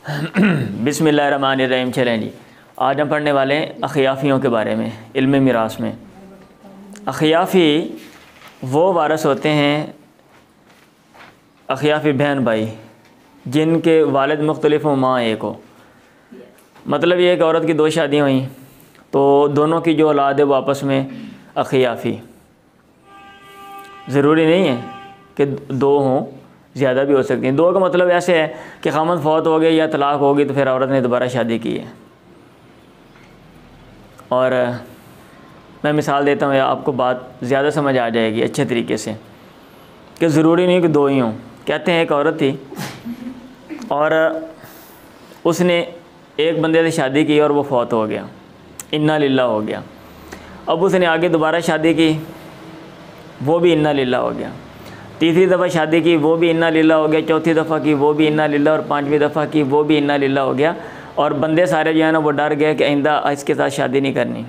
बिस्मिल्लाहिर्रहमानिर्रहीम। चलें जी, आज हम पढ़ने वाले हैं अखियाफ़ियों के बारे में। इल्म मिरास में अखियाफ़ी वो वारस होते हैं, अखियाफ़ी बहन भाई जिनके वालिद मुख्तलिफ हो, माँ एक हो। मतलब ये एक औरत की दो शादियाँ हुई तो दोनों की जो औलाद है वो आपस में अखियाफ़ी। ज़रूरी नहीं है कि दो हों, ज़्यादा भी हो सकती हैं। दो का मतलब ऐसे है कि ख़ामद फौत हो गए या तलाक़ हो गई तो फिर औरत ने दोबारा शादी की है। और मैं मिसाल देता हूँ, या आपको बात ज़्यादा समझ आ जाएगी अच्छे तरीके से, कि ज़रूरी नहीं कि दो ही हों। कहते हैं एक औरत थी और उसने एक बंदे से शादी की और वो फौत हो गया, इन्ना लिल्लाह हो गया। अब उसने आगे दोबारा शादी की, वो भी इन्ना लिल्लाह हो गया। तीसरी दफ़ा शादी की, वो भी इन्ना लिल्लाह हो गया। चौथी दफ़ा की, वो भी इन्ना लिल्लाह। और पाँचवीं दफ़ा की, वो भी इन्ना लिल्लाह हो गया। और बंदे सारे जो है ना वो डर गए कि आइंदा इसके साथ शादी नहीं करनी,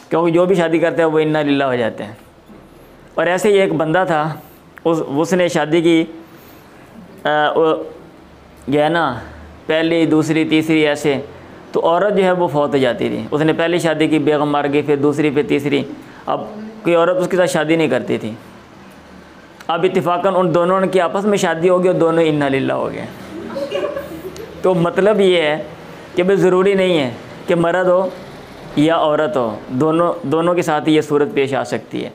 क्योंकि जो भी शादी करते हैं वो इन्ना लिल्लाह हो जाते हैं। और ऐसे ही एक बंदा था, उसने शादी की, जो है ना पहली दूसरी तीसरी ऐसे, तो औरत जो है वो फौत हो जाती थी। उसने पहली शादी की, बेगम मर गई, फिर दूसरी, फिर तीसरी। अब कोई औरत उसके साथ शादी नहीं करती थी। अब इत्तेफाकन उन दोनों की आपस में शादी हो गई और दोनों इन्ना लिल्लाह हो गए। तो मतलब ये है कि भाई ज़रूरी नहीं है कि मर्द हो या औरत हो, दोनों के साथ ये सूरत पेश आ सकती है।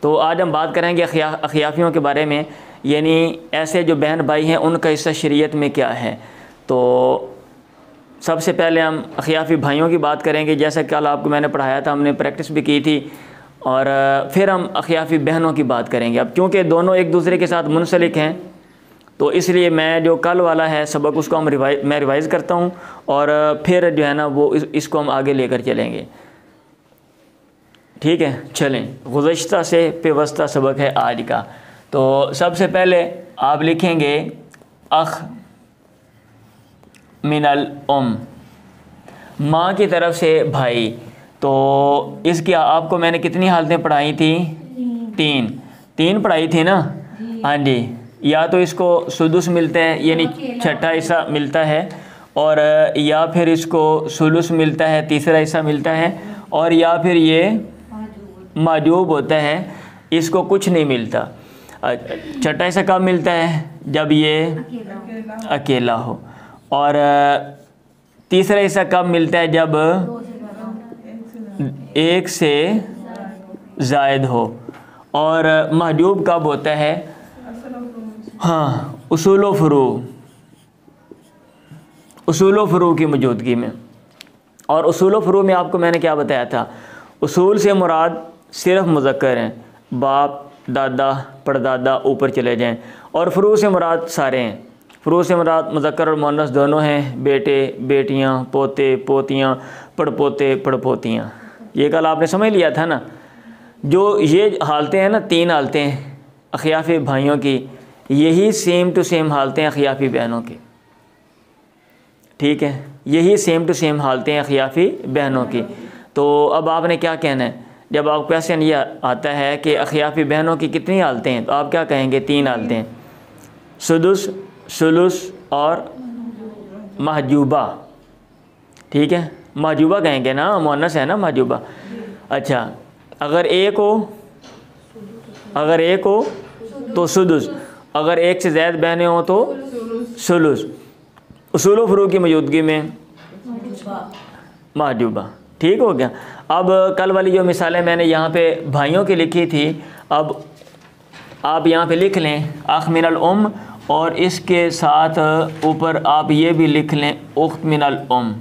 तो आज हम बात करेंगे अखियाफ़ियों के बारे में, यानी ऐसे जो बहन भाई हैं उनका हिस्सा शरीयत में क्या है। तो सबसे पहले हम अखियाफ़ी भाइयों की बात करेंगे, जैसा कल आपको मैंने पढ़ाया था, हमने प्रैक्टिस भी की थी। और फिर हम अखियाफ़ी बहनों की बात करेंगे। अब क्योंकि दोनों एक दूसरे के साथ मुंसलिक हैं तो इसलिए मैं जो कल वाला है सबक उसको मैं रिवाइज़ करता हूँ और फिर जो है ना वो इसको हम आगे लेकर चलेंगे। ठीक है, चलें। गुज़श्ता से पेवस्ता सबक है आज का। तो सबसे पहले आप लिखेंगे अख मिनल उम, माँ की तरफ से भाई। तो इसकी आपको मैंने कितनी हालतें पढ़ाई थी? तीन पढ़ाई थी ना। हाँ जी, या तो इसको सुदुस मिलता है यानी छठा हिस्सा मिलता है, और या फिर इसको सुलुस मिलता है, तीसरा हिस्सा मिलता है, और या फिर ये माजूब होता है, इसको कुछ नहीं मिलता। छठा हिस्सा कब मिलता है? जब ये अकेला हो। और तीसरा हिस्सा कब मिलता है? जब एक से ज़ायद हो। और महजूब कब होता है? हाँ, उसूल व फ़ुरू की मौजूदगी में। और उसूल व फ़ुरू में आपको मैंने क्या बताया था? उसूल से मुराद सिर्फ मुज़क्कर हैं, बाप, दादा, परदादा, ऊपर चले जाएं। और फ़ुरू से मुराद सारे हैं। फ़ुरू से मुराद मुज़क्कर और मुअन्नस दोनों हैं, बेटे, बेटियाँ, पोते, पोतियाँ, पड़पोते, पड़पोतियाँ। ये कल आपने समझ लिया था ना। जो ये हालतें हैं ना, तीन हालतें अखियाफ़ी भाइयों की, यही सेम टू सेम हालतें अखियाफ़ी बहनों की। ठीक है, यही सेम टू सेम हालतें अखियाफ़ी बहनों की। तो अब आपने क्या कहना है? जब आप क्वेश्चन ये आता है कि अखियाफ़ी बहनों की कितनी हालतें हैं, तो आप क्या कहेंगे? तीन हालतें, सुदुस, सुलुस और महजूबा। ठीक है, महजूबा कहेंगे ना, मुअन्नस है ना महजूबा। अच्छा, अगर एक हो तो सुदुस, अगर एक से ज़्यादा बहनें हो तो सुलुस। उसूल व फ़ुरू की मौजूदगी में महजूबा। ठीक हो गया। अब कल वाली जो मिसालें मैंने यहाँ पे भाइयों की लिखी थी, अब आप यहाँ पे लिख लें अख मिनल उम, और इसके साथ ऊपर आप ये भी लिख लें उख्त मिनल उम,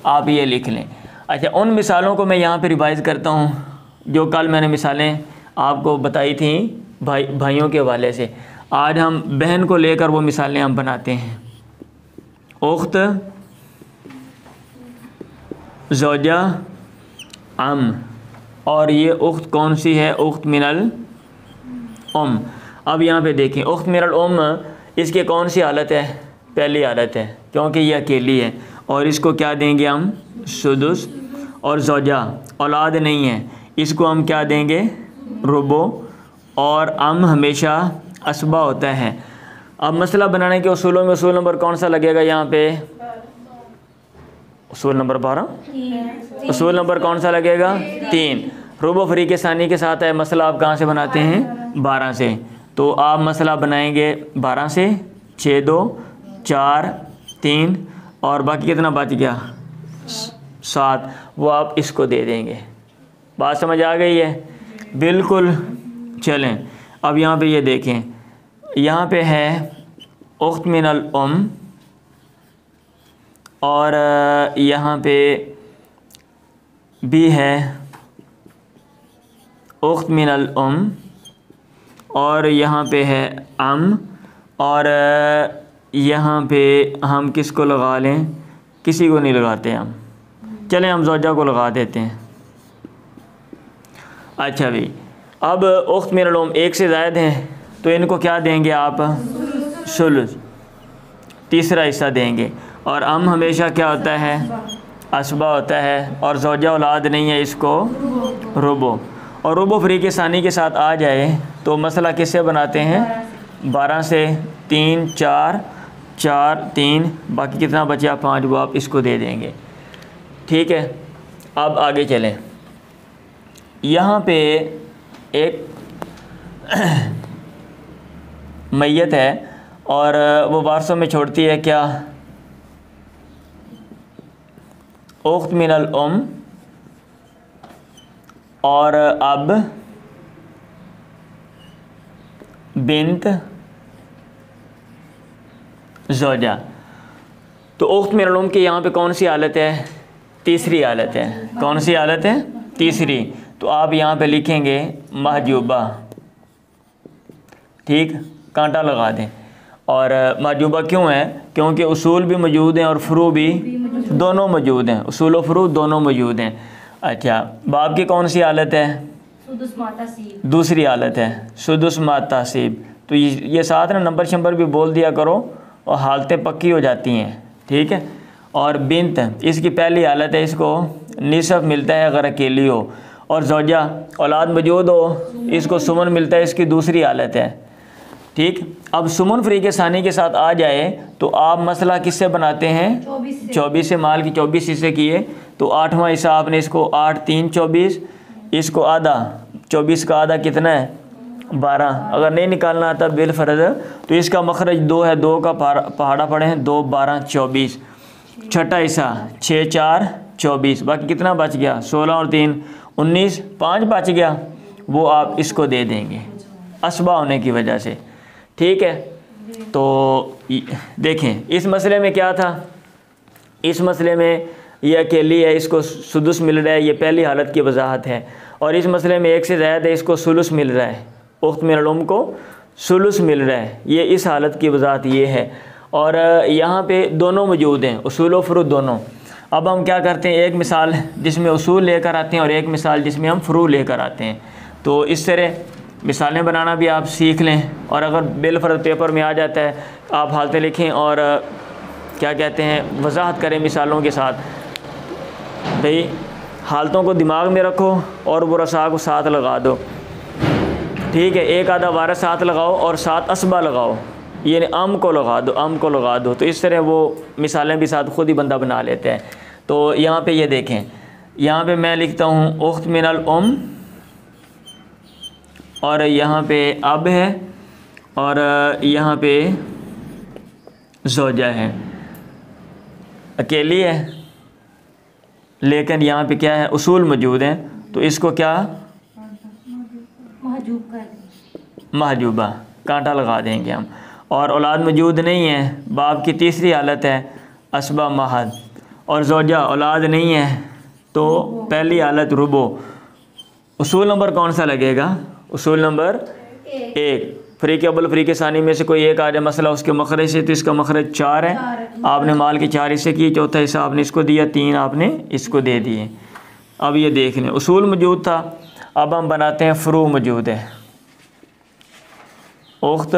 आप ये लिख लें। अच्छा, उन मिसालों को मैं यहाँ पे रिवाइज़ करता हूँ जो कल मैंने मिसालें आपको बताई थी भाइयों के हवाले से। आज हम बहन को लेकर वो मिसालें हम बनाते हैं। उख्त, ज़ौजा, अम, और ये उख्त कौन सी है? उख्त मिनल उम। अब यहाँ पे देखें, उख्त मिनल उम, इसकी कौन सी हालत है? पहली हालत है, क्योंकि ये अकेली है। और इसको क्या देंगे हम? सुदुस। और ज़ौजा औलाद नहीं है, इसको हम क्या देंगे? रुबो। और अम हमेशा असबा होता है, अब मसला बनाने के उसूलों में उसूल नंबर कौन सा लगेगा यहाँ पे? उसूल नंबर 12। उसूल नंबर कौन सा लगेगा? 3। रुबो फरीक सानी के साथ है मसला, आप कहाँ से बनाते हैं? 12 से। तो आप मसला बनाएंगे 12 से, 6 2 4 3 और बाकी कितना बच गया? 7। वो आप इसको दे देंगे। बात समझ आ गई है? बिल्कुल। चलें अब यहाँ पे ये देखें, यहाँ पे है उख्त मिनल उम और यहाँ पे भी है उख्त मिनल उम और यहाँ पे है अम और यहाँ पे हम किसको लगा लें? किसी को नहीं लगाते हम। चलें हम ज़ौजा को लगा देते हैं। अच्छा भाई, अब उख्त मिनल उम एक से ज़ायद हैं तो इनको क्या देंगे आप? सुलुस, तीसरा हिस्सा देंगे। और अम हमेशा क्या होता है? असबा होता है। और ज़ौजा औलाद नहीं है, इसको रुबो। और रुबो फरीक सानी के साथ आ जाए तो मसला किससे बनाते हैं? 12 से, 3 4 4 3 बाकी कितना बचा? 5। वो आप इसको दे देंगे। ठीक है, अब आगे चलें। यहाँ पे एक मैयत है और वो वारसों में छोड़ती है क्या? उख्त मिनल उम और अब बिन्त ज़ौजा। तो उख्त मिनल उम की यहाँ पे कौन सी हालत है? तीसरी हालत है। कौन सी हालत है? तीसरी। तो आप यहाँ पे लिखेंगे महजूबा। ठीक, कांटा लगा दें। और महजूबा क्यों है? क्योंकि उसूल भी मौजूद हैं और फ़ुरू भी दोनों मौजूद हैं। उसूल और फ़ुरू दोनों मौजूद हैं। अच्छा, बाब की कौन सी हालत है? दूसरी हालत है, सुदुस मा तासीब। तो ये साथ ना नंबर शंबर भी बोल दिया करो और हालतें पक्की हो जाती हैं। ठीक है। और बिन्त इसकी पहली हालत है, इसको निसफ मिलता है अगर अकेली हो। और ज़ौजा औलाद मौजूद हो, इसको सुमन मिलता है, इसकी दूसरी हालत है। ठीक। अब सुमन फरीक सानी के साथ आ जाए तो आप मसला किससे बनाते हैं? 24 से। माल की 24 हिस्से किए तो 8वां हिस्सा आपने इसको 8 3 24, इसको आधा, 24 का आधा कितना है? 12। अगर नहीं निकालना आता बिल फ़र्ज़ तो इसका मखरज 2 है, 2 का पहाड़ा पड़े हैं, 2 12 24। छठा हिस्सा 6 4 24, बाकी कितना बच गया? 16 और 3 19, 5 बच गया। वो आप इसको दे देंगे असबा होने की वजह से। ठीक है। तो देखें इस मसले में क्या था? इस मसले में ये अकेली है, इसको सुदुस मिल रहा है, ये पहली हालत की वजाहत है। और इस मसले में एक से ज़्यादा है, इसको सुलुस मिल रहा है, उख्त मिनल उम को सुलुस मिल रहा है। ये इस हालत की वजाहत ये है। और यहाँ पे दोनों मौजूद हैं, उसूल व फ़ुरू दोनों। अब हम क्या करते हैं, एक मिसाल जिसमें उसूल लेकर आते हैं और एक मिसाल जिसमें हम फ़ुरू लेकर आते हैं। तो इस तरह मिसालें बनाना भी आप सीख लें। और अगर बिलफर्ज पेपर में आ जाता है आप हालतें लिखें और क्या कहते हैं वजाहत करें मिसालों के साथ। भाई हालतों को दिमाग में रखो और बुरसा को साथ लगा दो। ठीक है, एक आधा वारस साथ लगाओ और साथ असबा लगाओ, ये अम को लगा दो, अम को लगा दो। तो इस तरह वो मिसालें भी साथ खुद ही बंदा बना लेते हैं। तो यहाँ पे ये देखें, यहाँ पे मैं लिखता हूँ उख्त मिनल उम और यहाँ पे अब है और यहाँ पे ज़ौजा है, अकेली है लेकिन यहाँ पे क्या है? उसूल मौजूद हैं। तो इसको क्या महजूबा कांटा लगा देंगे हम। और औलाद मौजूद नहीं है, बाप की तीसरी हालत है असबा महद। और ज़ौजा औलाद नहीं है तो पहली हालत रुबो। उसूल नंबर कौन सा लगेगा? उसूल नंबर 1। फ़रीक़ अव्वल फ़रीक़ सानी में से कोई एक आ जाए मसला उसके मखरज से, तो इसका मखरज 4 है। आपने माल के 4 हिस्से किए, चौथा हिस्सा आपने इसको दिया, 3 आपने इसको दे दिए। अब ये देख लें उसूल मौजूद था, अब हम बनाते हैं फ़ुरू मौजूद है। उख्त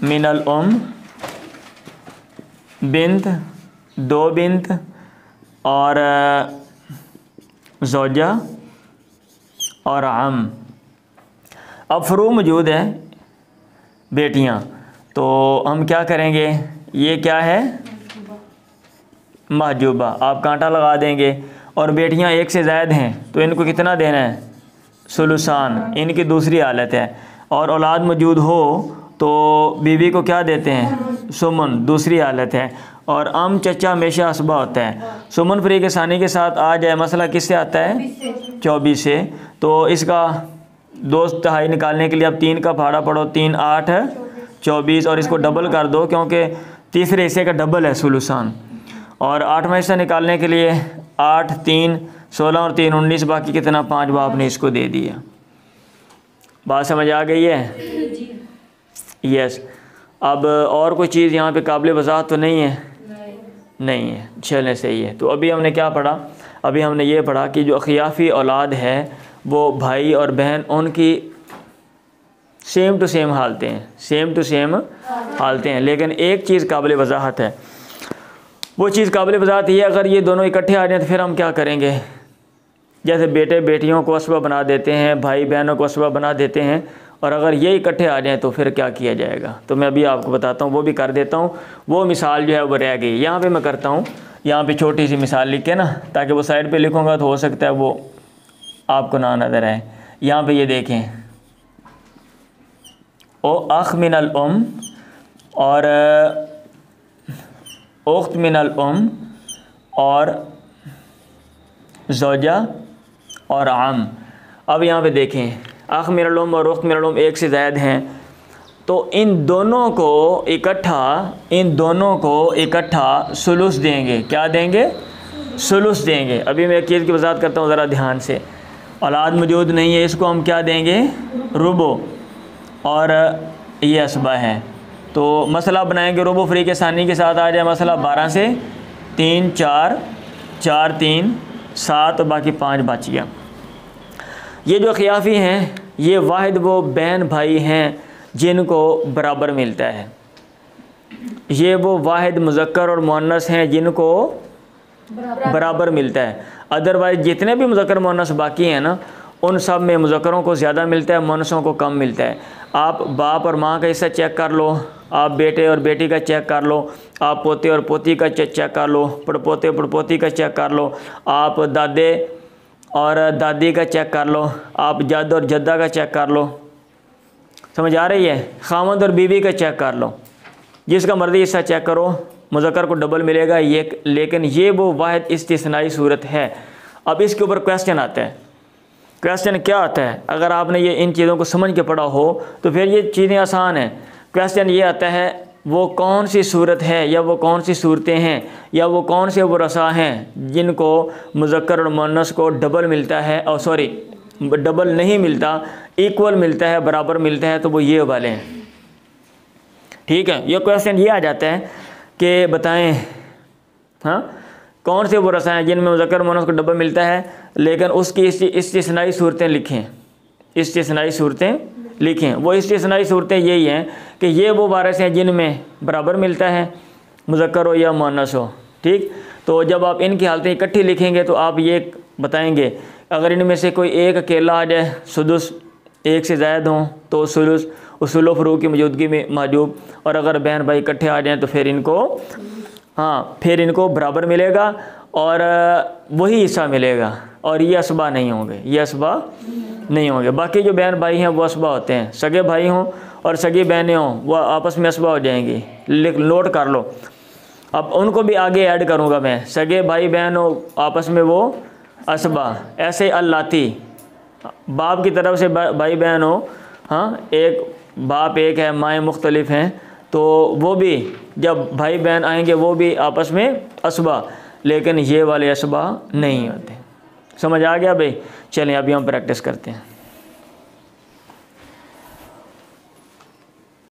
मिनल उम, बिन्त, 2 बिन्त और ज़ौजा और अम। अब फ़ुरू मौजूद है बेटियाँ, तो हम क्या करेंगे, ये क्या है महजूबा, आप कांटा लगा देंगे। और बेटियां एक से ज़ायद हैं तो इनको कितना देना है, सुलुसान, इनकी दूसरी हालत है। और औलाद मौजूद हो तो बीवी को क्या देते हैं, सुमन, दूसरी हालत है। और अम चचा हमेशा असबा होता है। सुमन फरीक सानी के साथ आ जाए, मसला किससे आता है, 24 से। तो इसका 2/3 निकालने के लिए अब 3 का फाड़ा पढ़ो, 3 8 24 और इसको डबल कर दो क्योंकि तीसरे हिस्से का डबल है सुलुसान। और 8वां हिस्सा निकालने के लिए 8 3 16 और 3 19, बाकी कितना 5 बाप ने इसको दे दिया। बात समझ आ गई है? यस। अब और कोई चीज़ यहाँ पे काबिल वज़ाहत तो नहीं है? नहीं है, चलें सही है। तो अभी हमने क्या पढ़ा, अभी हमने ये पढ़ा कि जो अखियाफ़ी औलाद है वो भाई और बहन उनकी सेम टू सेम हालतें हैं, सेम टू सेम हालतें हैं। लेकिन एक चीज़ काबिल वज़ाहत है, वो चीज़ काबिल वज़ाहत ये, अगर ये दोनों इकट्ठे आ जाएँ तो फिर हम क्या करेंगे। जैसे बेटे बेटियों को असबा बना देते हैं, भाई बहनों को असबा बना देते हैं, और अगर ये इकट्ठे आ जाएँ तो फिर क्या किया जाएगा। तो मैं अभी आपको बताता हूँ, वो भी कर देता हूँ। वो मिसाल जो है वो रह गई, यहाँ पे मैं करता हूँ। यहाँ पे छोटी सी मिसाल लिख के ना, ताकि वो साइड पे लिखूँगा तो हो सकता है वो आपको ना नज़र आए। यहाँ पे ये देखें, ओ अख मिनल उम और उख्त मिनल उम और ज़ौजा और आम। अब यहाँ पे देखें, अख मिनल उम और उख्त मिनल उम एक से ज़ायद हैं, तो इन दोनों को इकट्ठा सुलुस देंगे। क्या देंगे, सुलुस देंगे। अभी मैं एक चीज़ की वज़ाहत करता हूँ ज़रा ध्यान से। औलाद मौजूद नहीं है, इसको हम क्या देंगे, रुबो, और ये असबा है। तो मसला बनाएंगे, रुबो फरीक सानी के साथ आ जाए मसला 12 से 3 4 4 3 7 और बाकी 5 बच गया। ये जो खियाफ़ी हैं ये वाहिद वो बहन भाई हैं जिनको बराबर मिलता है। ये वो वाहिद मुज़क्कर और मुअन्नस हैं जिनको बराबर मिलता है। अदरवाइज़ जितने भी मुज़क्कर मुअन्नस बाकी हैं ना, उन सब में मुज़क्करों को ज़्यादा मिलता है, मुअन्नसों को कम मिलता है। आप बाप और माँ का हिस्सा चेक कर लो, आप बेटे और बेटी का चेक कर लो, आप पोते और पोती का चेक कर लो, पड़पोते पड़पोती का चेक कर लो, आप दादे और दादी का चेक कर लो, आप जद और जद्दा का चेक कर लो। समझ आ रही है? खामद और बीवी का चेक कर लो, जिसका मर्ज़ी हिस्सा चेक करो, मुज़क्कर को डबल मिलेगा ये। लेकिन ये वो वाहिद इस्तिस्नाई सूरत है। अब इसके ऊपर क्वेश्चन आता है। क्वेश्चन क्या आता है? अगर आपने ये इन चीज़ों को समझ के पढ़ा हो तो फिर ये चीज़ें आसान हैं। क्वेश्चन ये आता है, वो कौन सी सूरत है या वो कौन सी सूरतें हैं या वो कौन से वो रसा हैं जिनको मुज़क्कर और मुअन्नस को डबल मिलता है, और सॉरी डबल नहीं मिलता, इक्वल मिलता है, बराबर मिलता है, तो वो ये वाले हैं। ठीक है, ये क्वेश्चन ये आ जाता है कि बताएं, हाँ, कौन से वो रसा हैं जिनमें मुज़क्कर मुअन्नस को डबल मिलता है, लेकिन उसकी इस्तिस्नाई सूरतें लिखें, इस्तिस्नाई सूरतें लिखें। वो इस्तिस्नाई सूरतें यही हैं कि ये वो वारिस हैं जिनमें बराबर मिलता है, मुज़क्कर हो या मुअन्नस हो। ठीक, तो जब आप इनकी हालतें इकट्ठी लिखेंगे तो आप ये बताएंगे, अगर इनमें से कोई एक अकेला आ जाए, सुदुस, एक से ज़ायद हों तो सुलुस, उसूल व फ़ुरूक़ की मौजूदगी में महजूब, और अगर बहन भाई इकट्ठे आ जाएँ तो फिर इनको, हाँ, फिर इनको बराबर मिलेगा और वही हिस्सा मिलेगा, और ये असबा नहीं होंगे, ये असबा नहीं होंगे। बाकी जो बहन भाई हैं वो असबा होते हैं, सगे भाई हों और सगी बहनें हों वो आपस में असबा हो जाएंगी। नोट कर लो, अब उनको भी आगे ऐड करूँगा मैं, सगे भाई बहन हो आपस में वो असबा। ऐसे अल्लाती, बाप की तरफ से भाई बहन हो, हाँ, एक बाप एक है, माएँ मुख्तलिफ हैं, तो वो भी जब भाई बहन आएंगे वो भी आपस में असबा, लेकिन ये वाले असबा नहीं होते। समझ आ गया भाई? चलें अभी हम प्रैक्टिस करते हैं।